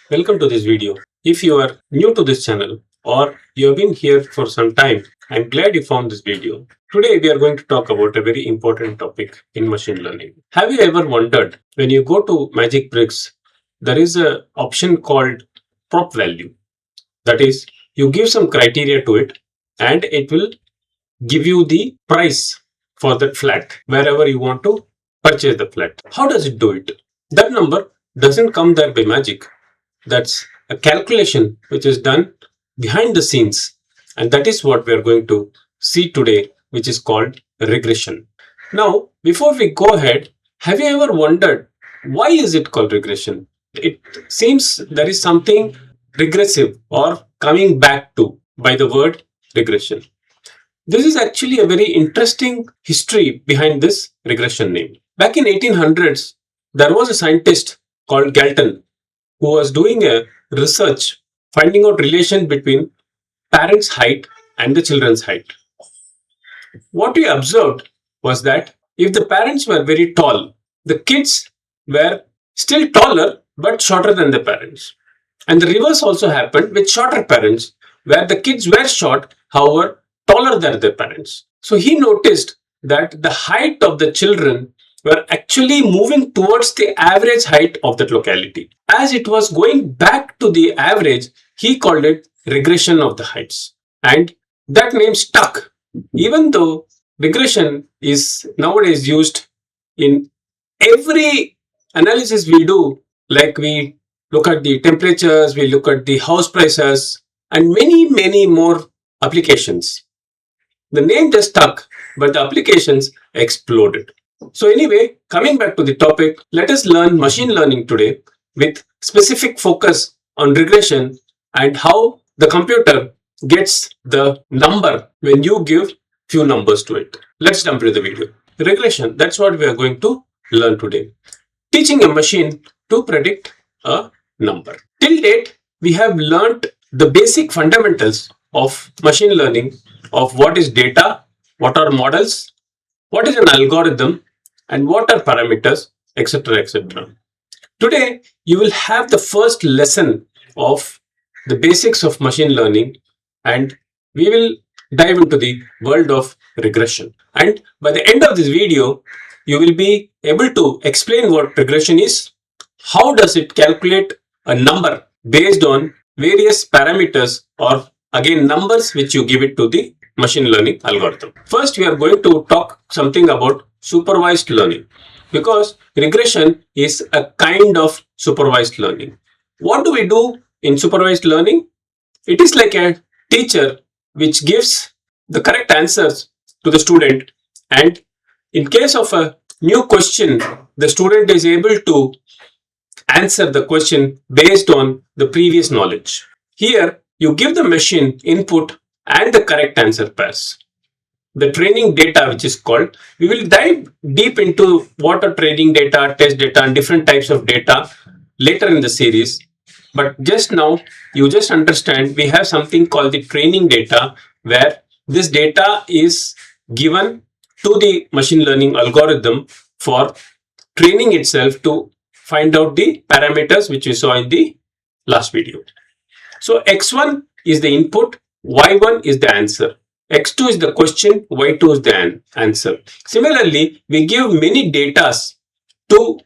Welcome to this video. If you are new to this channel or you have been here for some time, I'm glad you found this video. Today we are going to talk about a very important topic in machine learning. Have you ever wondered, when you go to Magic Bricks, there is an option called prop value. That is, you give some criteria to it and it will give you the price for that flat wherever you want to purchase the flat. How does it do it? That number doesn't come there by magic. That's a calculation which is done behind the scenes, and that is what we are going to see today, which is called regression. Now, before we go ahead, have you ever wondered why is it called regression? It seems there is something regressive or coming back to by the word regression. This is actually a very interesting history behind this regression name. Back in 1800s, there was a scientist called Galton who was doing a research finding out relation between parents' height and the children's height. What he observed was that if the parents were very tall, the kids were still taller but shorter than the parents. And the reverse also happened with shorter parents, where the kids were short, however, taller than their parents. So he noticed that the height of the children were actually moving towards the average height of that locality. As it was going back to the average, he called it regression of the heights. And that name stuck, even though regression is nowadays used in every analysis we do, like we look at the temperatures, we look at the house prices, and many more applications. The name just stuck, but the applications exploded. So anyway, coming back to the topic, let us learn machine learning today with specific focus on regression and how the computer gets the number when you give few numbers to it. Let's jump into the video. Regression, that's what we are going to learn today. Teaching a machine to predict a number. Till date, we have learned the basic fundamentals of machine learning, of what is data, what are models, what is an algorithm, and what are parameters, etc. etc. Today, you will have the first lesson of the basics of machine learning, and we will dive into the world of regression. And by the end of this video, you will be able to explain what regression is, how does it calculate a number based on various parameters, or again numbers which you give it to the machine learning algorithm. First, we are going to talk something about supervised learning, because regression is a kind of supervised learning. What do we do in supervised learning? It is like a teacher which gives the correct answers to the student, and in case of a new question, the student is able to answer the question based on the previous knowledge. Here, you give the machine input and the correct answer pairs. The training data, which is called, we will dive deep into what are training data, test data, and different types of data later in the series. But just now, you just understand we have something called the training data, where this data is given to the machine learning algorithm for training itself to find out the parameters which we saw in the last video. So x1 is the input, y1 is the answer. X2 is the question, Y2 is the answer. Similarly, we give many datas to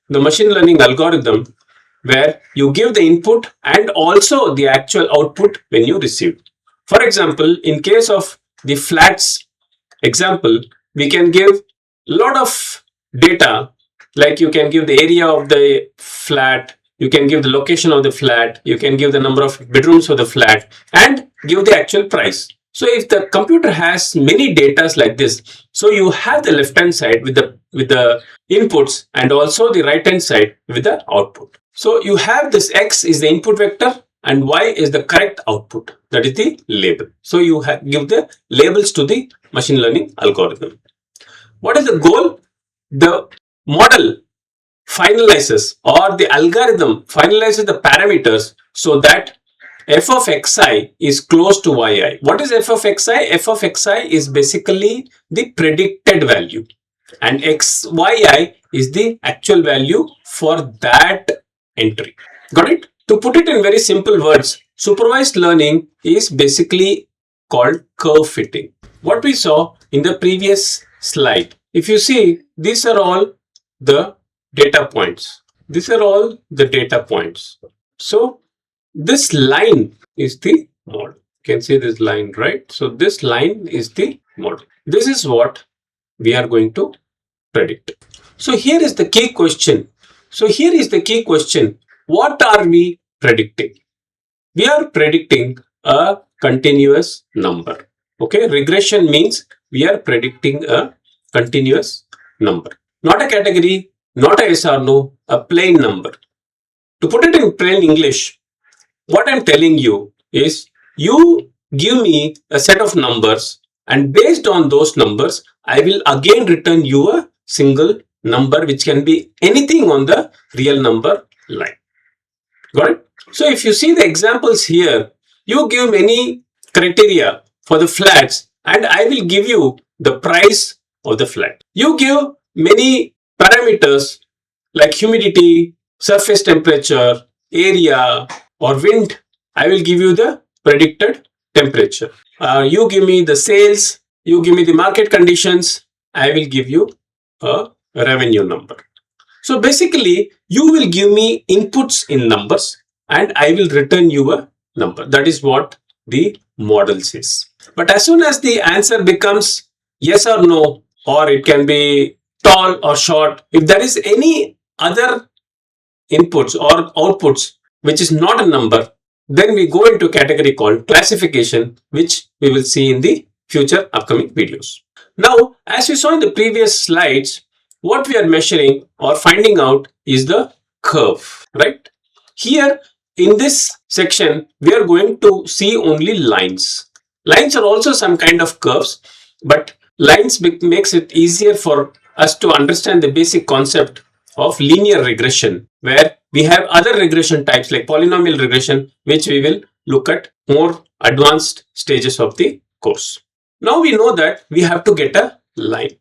the machine learning algorithm, where you give the input and also the actual output when you receive. For example, in case of the flats example, we can give a lot of data, like you can give the area of the flat, you can give the location of the flat, you can give the number of bedrooms of the flat, and give the actual price. So if the computer has many datas like this, so you have the left hand side with the inputs and also the right hand side with the output. So you have this x is the input vector and y is the correct output, that is the label. So you give the labels to the machine learning algorithm. What is the goal? The model finalizes, or the algorithm finalizes the parameters so that f of xi is close to yi. What is f of xi? F of xi is basically the predicted value, and xyi is the actual value for that entry. Got it? To put it in very simple words, supervised learning is basically called curve fitting. What we saw in the previous slide, if you see, these are all the data points. These are all the data points. So this line is the model. You can see this line, right? So this line is the model. This is what we are going to predict. So here is the key question. What are we predicting? We are predicting a continuous number. Okay, regression means we are predicting a continuous number. Not a category, not a yes or no, a plain number. To put it in plain English, what I'm telling you is you give me a set of numbers, and based on those numbers, I will again return you a single number which can be anything on the real number line. Got it? So if you see the examples here, you give many criteria for the flats and I will give you the price of the flat. You give many parameters like humidity, surface temperature, area or wind. I will give you the predicted temperature. You give me the sales, you give me the market conditions, I will give you a revenue number. So basically, you will give me inputs in numbers and I will return you a number. That is what the model says. But as soon as the answer becomes yes or no, or it can be tall or short, if there is any other inputs or outputs which is not a number, then we go into a category called classification, which we will see in the future upcoming videos. Now, as you saw in the previous slides, what we are measuring or finding out is the curve, right? Here in this section, we are going to see only lines. Lines are also some kind of curves, but lines makes it easier for us to understand the basic concept of linear regression, where we have other regression types like polynomial regression, which we will look at more advanced stages of the course. Now we know that we have to get a line.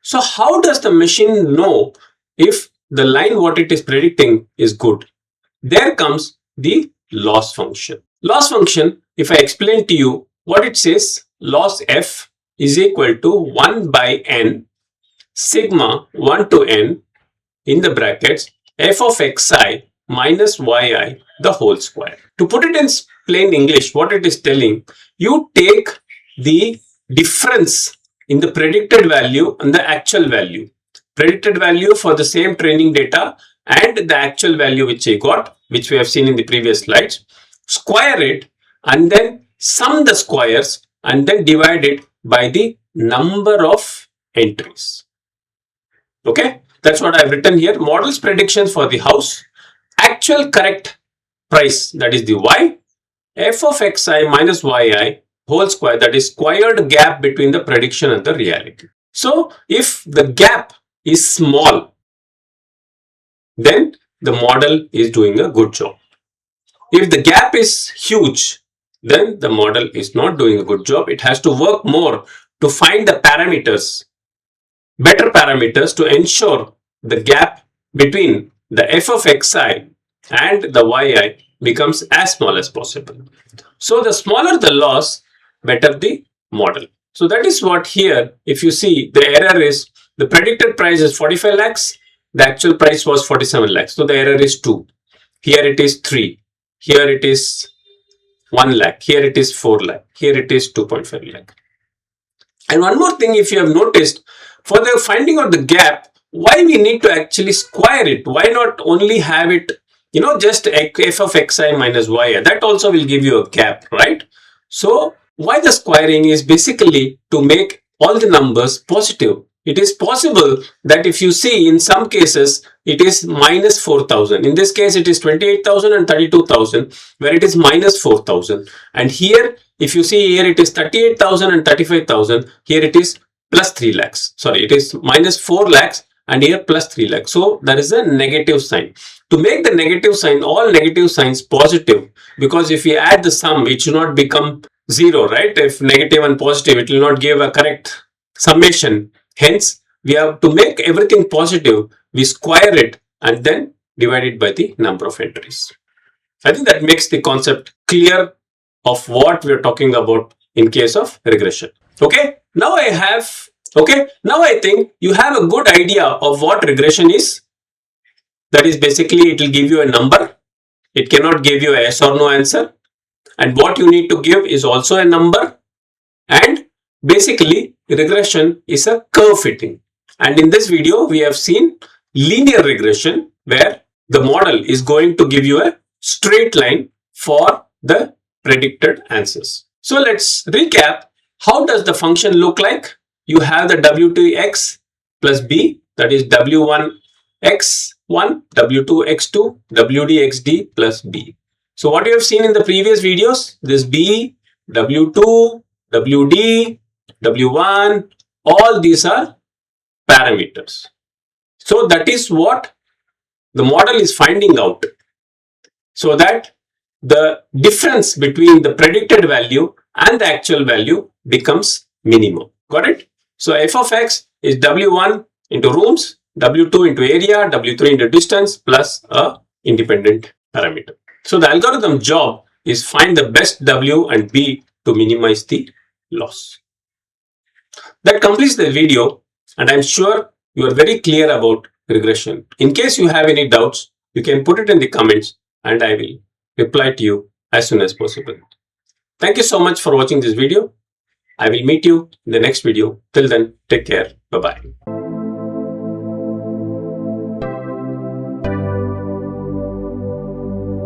So how does the machine know if the line what it is predicting is good? There comes the loss function. Loss function, if I explain to you what it says, loss f is equal to 1 by n sigma 1 to n in the brackets f of xi minus yi the whole square. To put it in plain English, what it is telling, you take the difference in the predicted value and the actual value. Predicted value for the same training data and the actual value which I got, which we have seen in the previous slides. Square it and then sum the squares and then divide it by the number of entries. Okay, that's what I've written here. Model's predictions for the house, actual correct price, that is the y, f of xi minus yi whole square, that is squared gap between the prediction and the reality. So if the gap is small, then the model is doing a good job. If the gap is huge, then the model is not doing a good job. It has to work more to find the parameters, better parameters, to ensure the gap between the f of xi and the yi becomes as small as possible. So the smaller the loss, better the model. So that is what here, if you see, the error is the predicted price is 45 lakhs, the actual price was 47 lakhs. So the error is 2. Here it is 3. Here it is 1 lakh. Here it is 4 lakh. Here it is 2.5 lakh. And one more thing, if you have noticed, for the finding out the gap, why we need to actually square it? Why not only have it, just f of xi minus yi? That also will give you a gap, right? So why the squaring is basically to make all the numbers positive. It is possible that if you see in some cases it is minus 4,000. In this case it is 28,000 and 32,000, where it is minus 4,000. And here if you see here it is 38,000 and 35,000. Here it is plus 3 lakhs. Sorry, it is minus 4 lakhs and here plus 3 lakhs. So there is a negative sign. to make the negative sign, all negative signs positive, because if we add the sum, it should not become 0, right? If negative and positive, it will not give a correct summation. Hence, we have to make everything positive. We square it and then divide it by the number of entries. I think that makes the concept clear of what we are talking about in case of regression. Okay, now I think you have a good idea of what regression is. That is, basically it will give you a number. It cannot give you a yes or no answer. And what you need to give is also a number. And basically regression is a curve fitting. And in this video, we have seen linear regression, where the model is going to give you a straight line for the predicted answers. So let's recap. How does the function look like? You have the W2x plus b, that is W1x1, W2x2, WDxD plus b. So what you have seen in the previous videos, this b, W2, WD, W1, all these are parameters. So that is what the model is finding out, so that the difference between the predicted value and the actual value becomes minimum. Got it? So f of x is W1 into rooms, W2 into area, W3 into distance plus a independent parameter. So the algorithm job is find the best W and B to minimize the loss. That completes the video, and I'm sure you are very clear about regression. In case you have any doubts, you can put it in the comments and I will reply to you as soon as possible. Thank you so much for watching this video. I will meet you in the next video. Till then, take care. Bye-bye.